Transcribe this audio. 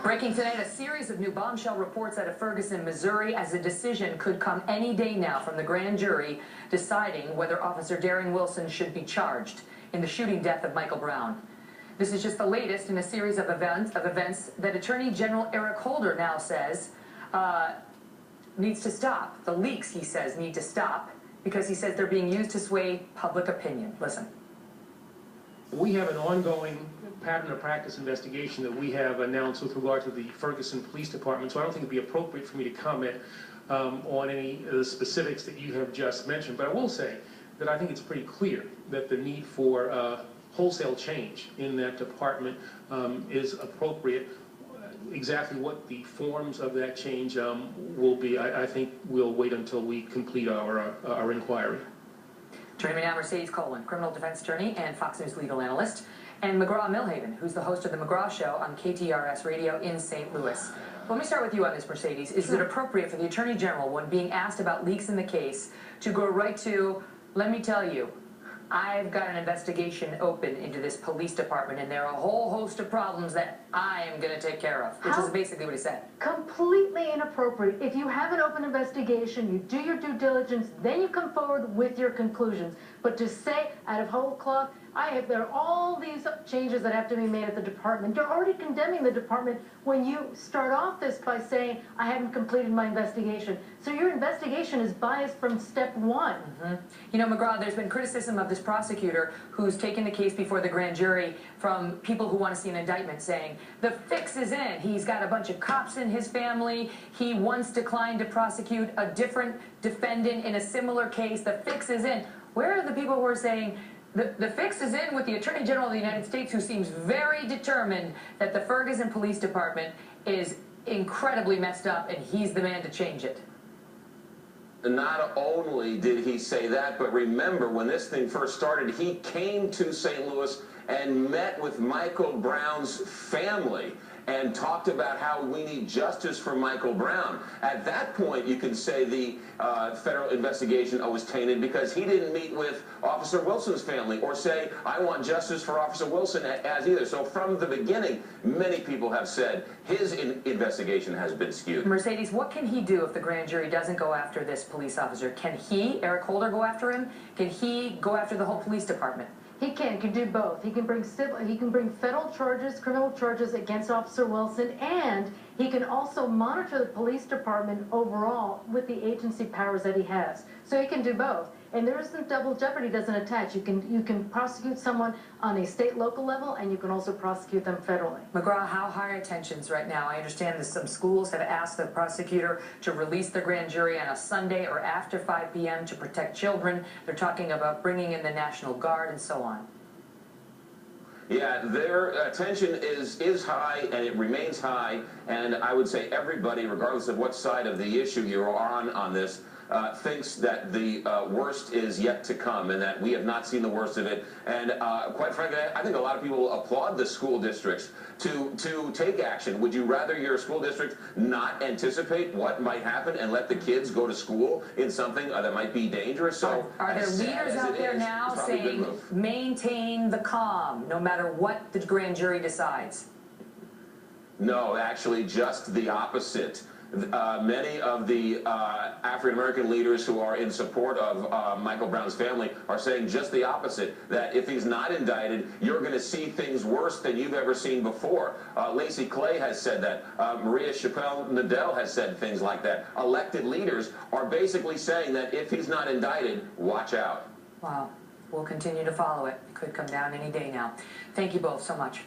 Breaking tonight, a series of new bombshell reports out of Ferguson, Missouri, as a decision could come any day now from the grand jury deciding whether Officer Darren Wilson should be charged in the shooting death of Michael Brown. This is just the latest in a series of events that Attorney General Eric Holder now says needs to stop. The leaks, he says, need to stop because he says they're being used to sway public opinion. Listen. We have an ongoing pattern of practice investigation that we have announced with regard to the Ferguson Police Department, so I don't think it would be appropriate for me to comment on any of the specifics that you have just mentioned. But I will say that I think it's pretty clear that the need for wholesale change in that department is appropriate. Exactly what the forms of that change will be, I think we'll wait until we complete our inquiry. Joining me now, Mercedes Colin, criminal defense attorney and Fox News legal analyst, and McGraw-Milhaven, who's the host of The McGraw Show on KTRS Radio in St. Louis. Let me start with you on this, Mercedes. Is it appropriate for the Attorney General, when being asked about leaks in the case, to go right to, let me tell you, I've got an investigation open into this police department, and there are a whole host of problems that I am going to take care of, which is basically what he said. Completely inappropriate. If you have an open investigation, you do your due diligence, then you come forward with your conclusions. But to say, out of whole cloth, there are all these changes that have to be made at the department. You're already condemning the department when you start off this by saying, I haven't completed my investigation. So your investigation is biased from step one. You know, McGraw, there's been criticism of this prosecutor who's taken the case before the grand jury from people who want to see an indictment saying, the fix is in. He's got a bunch of cops in his family. He once declined to prosecute a different defendant in a similar case. The fix is in. Where are the people who are saying, the fix is in with the Attorney General of the United States, who seems very determined that the Ferguson Police Department is incredibly messed up and he's the man to change it? Not only did he say that, but remember, when this thing first started, he came to St. Louis and met with Michael Brown's family and talked about how we need justice for Michael Brown. At that point, you can say the federal investigation was tainted because he didn't meet with Officer Wilson's family or say, I want justice for Officer Wilson as either. So from the beginning, many people have said his investigation has been skewed. Mercedes, what can he do if the grand jury doesn't go after this police officer? Can he, Eric Holder, go after him? Can he go after the whole police department? He can do both. He can bring federal charges, criminal charges against Officer Wilson, and he can also monitor the police department overall with the agency powers that he has. So he can do both. And there isn't double jeopardy doesn't attach. You can prosecute someone on a state, local level, and you can also prosecute them federally. McGraw, how high are tensions right now? I understand that some schools have asked the prosecutor to release the grand jury on a Sunday or after 5 p.m. to protect children. They're talking about bringing in the National Guard and so on. Yeah, their tension is high, and it remains high, and I would say everybody, regardless of what side of the issue you're on this, thinks that the worst is yet to come and that we have not seen the worst of it. And quite frankly, I think a lot of people applaud the school districts to take action. Would you rather your school district not anticipate what might happen and let the kids go to school in something that might be dangerous? So are there leaders out there now saying maintain the calm no matter what the grand jury decides? No, actually just the opposite. Many of the African-American leaders who are in support of Michael Brown's family are saying just the opposite, that if he's not indicted, you're going to see things worse than you've ever seen before. Lacey Clay has said that. Maria Chappelle-Nadell has said things like that. Elected leaders are basically saying that if he's not indicted, watch out. Wow. We'll continue to follow it. It could come down any day now. Thank you both so much.